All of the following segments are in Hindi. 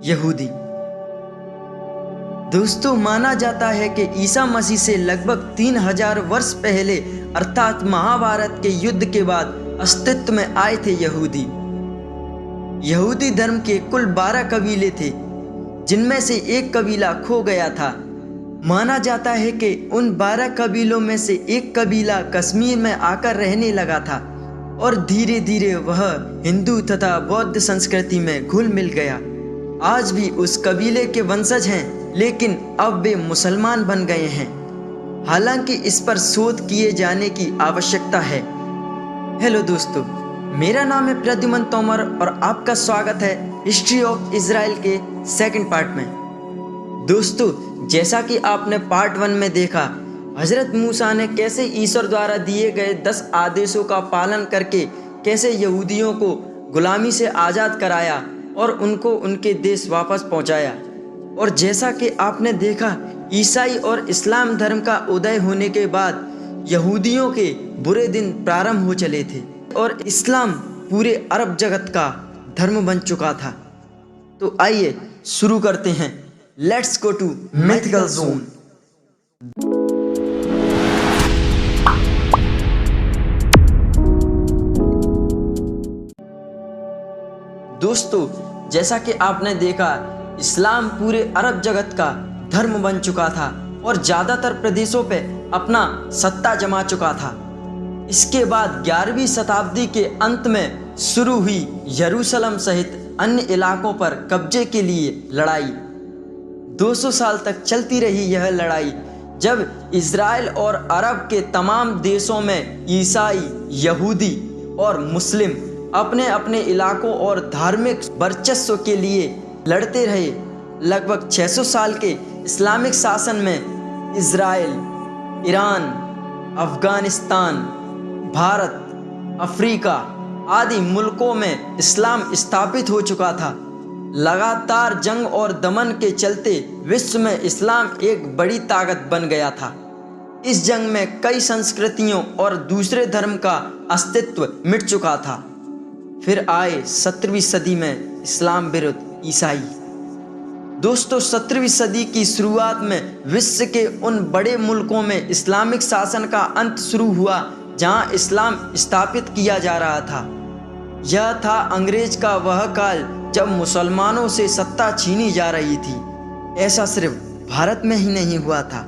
यहूदी। दोस्तों, माना जाता है कि ईसा मसीह से लगभग 3000 वर्ष पहले अर्थात महाभारत के युद्ध के बाद अस्तित्व में आए थे यहूदी। यहूदी धर्म के कुल 12 कबीले थे, जिनमें से एक कबीला खो गया था। माना जाता है कि उन 12 कबीलों में से एक कबीला कश्मीर में आकर रहने लगा था और धीरे धीरे वह हिंदू तथा बौद्ध संस्कृति में घुल मिल गया। आज भी उस कबीले के वंशज हैं, लेकिन अब वे मुसलमान बन गए हैं। हालांकि इस पर शोध किए जाने की आवश्यकता है। हेलो दोस्तों, मेरा नाम है प्रद्युमन तोमर और आपका स्वागत है हिस्ट्री ऑफ इजराइल के सेकंड पार्ट में। दोस्तों, जैसा कि आपने पार्ट 1 में देखा, हजरत मूसा ने कैसे ईश्वर द्वारा दिए गए 10 आदेशों का पालन करके कैसे यहूदियों को गुलामी से आज़ाद कराया और उनको उनके देश वापस पहुंचाया। और जैसा कि आपने देखा, ईसाई और इस्लाम धर्म का उदय होने के बाद यहूदियों के बुरे दिन प्रारंभ हो चले थे और इस्लाम पूरे अरब जगत का धर्म बन चुका था। तो आइए शुरू करते हैं। Let's go to mythical zone. दोस्तों, जैसा कि आपने देखा, इस्लाम पूरे अरब जगत का धर्म बन चुका था और ज़्यादातर प्रदेशों पे अपना सत्ता जमा चुका था। इसके बाद 11वीं शताब्दी के अंत में शुरू हुई यरूशलेम सहित अन्य इलाकों पर कब्जे के लिए लड़ाई। 200 साल तक चलती रही यह लड़ाई, जब इज़राइल और अरब के तमाम देशों में ईसाई, यहूदी और मुस्लिम अपने अपने इलाकों और धार्मिक वर्चस्व के लिए लड़ते रहे। लगभग 600 साल के इस्लामिक शासन में Israel, Iran, Afghanistan, Bharat, Africa आदि मुल्कों में इस्लाम स्थापित हो चुका था। लगातार जंग और दमन के चलते विश्व में इस्लाम एक बड़ी ताकत बन गया था। इस जंग में कई संस्कृतियों और दूसरे धर्म का अस्तित्व मिट चुका था। फिर आए 17वीं सदी में इस्लाम विरुद्ध ईसाई। दोस्तों, 17वीं सदी की शुरुआत में विश्व के उन बड़े मुल्कों में इस्लामिक शासन का अंत शुरू हुआ जहां इस्लाम स्थापित किया जा रहा था। यह था अंग्रेज का वह काल जब मुसलमानों से सत्ता छीनी जा रही थी। ऐसा सिर्फ भारत में ही नहीं हुआ था,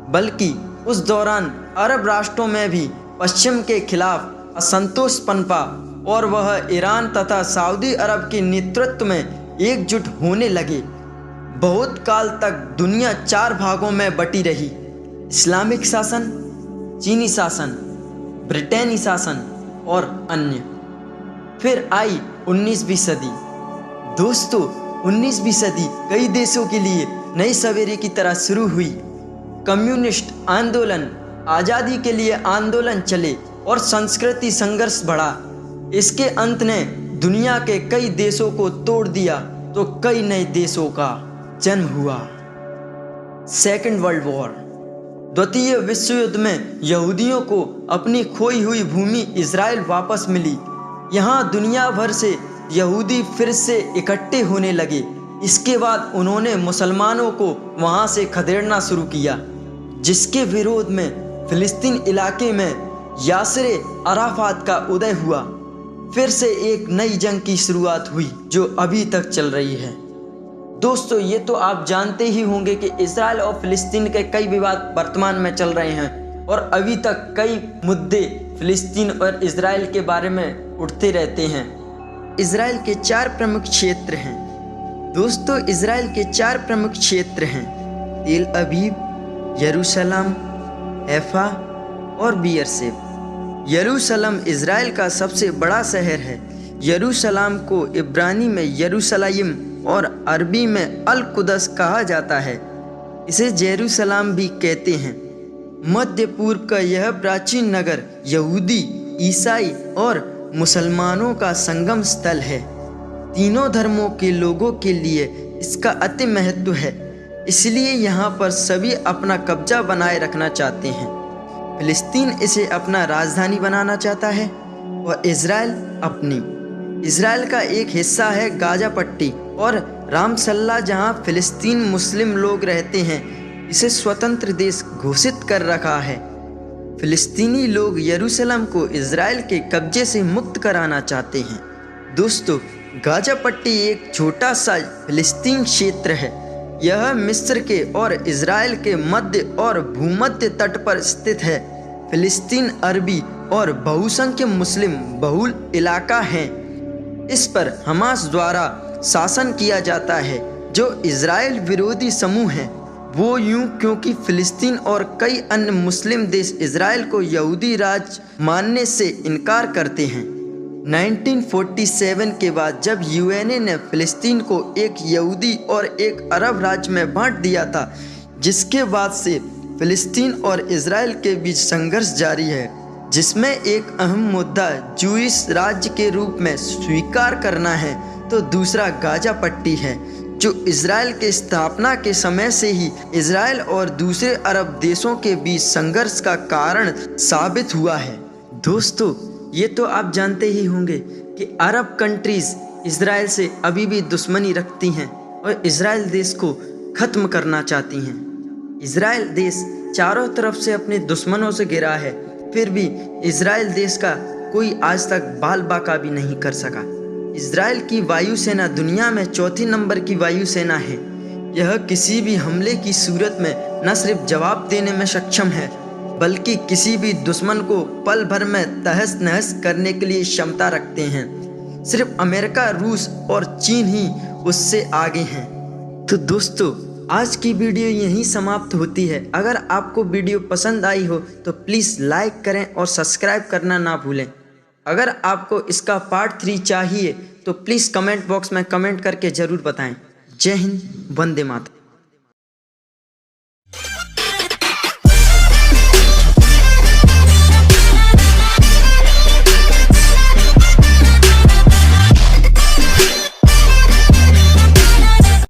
बल्कि उस दौरान अरब राष्ट्रों में भी पश्चिम के खिलाफ असंतोष पनपा और वह ईरान तथा सऊदी अरब के नेतृत्व में एकजुट होने लगे। बहुत काल तक दुनिया 4 भागों में बटी रही: इस्लामिक शासन, चीनी शासन, ब्रिटेनी शासन और अन्य। फिर आई 19वीं सदी। दोस्तों, 19वीं सदी कई देशों के लिए नई सवेरे की तरह शुरू हुई। कम्युनिस्ट आंदोलन, आज़ादी के लिए आंदोलन चले और संस्कृति संघर्ष बढ़ा। इसके अंत ने दुनिया के कई देशों को तोड़ दिया तो कई नए देशों का जन्म हुआ। Second world war. द्वितीय विश्व युद्ध में यहूदियों को अपनी खोई हुई भूमि इज़राइल वापस मिली। यहाँ दुनिया भर से यहूदी फिर से इकट्ठे होने लगे। इसके बाद उन्होंने मुसलमानों को वहाँ से खदेड़ना शुरू किया, जिसके विरोध में फिलिस्तीन इलाके में यासिर अराफात का उदय हुआ। फिर से एक नई जंग की शुरुआत हुई जो अभी तक चल रही है। दोस्तों, ये तो आप जानते ही होंगे कि इज़राइल और फिलिस्तीन के कई विवाद वर्तमान में चल रहे हैं और अभी तक कई मुद्दे फिलिस्तीन और इज़राइल के बारे में उठते रहते हैं। इज़राइल के 4 प्रमुख क्षेत्र हैं। दोस्तों, इज़राइल के 4 प्रमुख क्षेत्र हैं: तेल अबीब, यरूशलेम, हैफा और बियरशेब। यरूशलेम इज़राइल का सबसे बड़ा शहर है। यरूशलेम को इब्रानी में यरूशलाइम और अरबी में अल कुदस कहा जाता है। इसे जेरूसलाम भी कहते हैं। मध्य पूर्व का यह प्राचीन नगर यहूदी, ईसाई और मुसलमानों का संगम स्थल है। तीनों धर्मों के लोगों के लिए इसका अति महत्व है, इसलिए यहाँ पर सभी अपना कब्जा बनाए रखना चाहते हैं। फिलिस्तीन इसे अपना राजधानी बनाना चाहता है और इज़राइल अपनी। इज़राइल का एक हिस्सा है गाजा पट्टी और रामसल्ला जहां फिलिस्तीन मुस्लिम लोग रहते हैं, इसे स्वतंत्र देश घोषित कर रखा है। फिलिस्तीनी लोग यरूशलेम को इज़राइल के कब्जे से मुक्त कराना चाहते हैं। दोस्तों, गाजा पट्टी एक छोटा सा फिलिस्तीन क्षेत्र है। यह मिस्र के और इज़राइल के मध्य और भूमध्य तट पर स्थित है। फिलिस्तीन अरबी और बहुसंख्य मुस्लिम बहुल इलाका है। इस पर हमास द्वारा शासन किया जाता है, जो इज़राइल विरोधी समूह है। वो यूं क्योंकि फिलिस्तीन और कई अन्य मुस्लिम देश इज़राइल को यहूदी राज्य मानने से इनकार करते हैं। 1947 के बाद जब यूएनए ने फिलिस्तीन को एक यहूदी और एक अरब राज्य में बांट दिया था, जिसके बाद से फिलिस्तीन और इज़राइल के बीच संघर्ष जारी है, जिसमें एक अहम मुद्दा जूइश राज्य के रूप में स्वीकार करना है, तो दूसरा गाजा पट्टी है, जो इज़राइल के स्थापना के समय से ही इज़राइल और दूसरे अरब देशों के बीच संघर्ष का कारण साबित हुआ है। दोस्तों, ये तो आप जानते ही होंगे कि अरब कंट्रीज़ इज़राइल से अभी भी दुश्मनी रखती हैं और इज़राइल देश को ख़त्म करना चाहती हैं। इज़राइल देश चारों तरफ से अपने दुश्मनों से घिरा है, फिर भी इज़राइल देश का कोई आज तक बाल बाका भी नहीं कर सका। इज़राइल की वायुसेना दुनिया में चौथी नंबर की वायुसेना है। यह किसी भी हमले की सूरत में न सिर्फ जवाब देने में सक्षम है, बल्कि किसी भी दुश्मन को पल भर में तहस नहस करने के लिए क्षमता रखते हैं। सिर्फ अमेरिका, रूस और चीन ही उससे आगे हैं। तो दोस्तों, आज की वीडियो यहीं समाप्त होती है। अगर आपको वीडियो पसंद आई हो तो प्लीज़ लाइक करें और सब्सक्राइब करना ना भूलें। अगर आपको इसका पार्ट 3 चाहिए तो प्लीज़ कमेंट बॉक्स में कमेंट करके ज़रूर बताएं। जय हिंद, वंदे मातरम।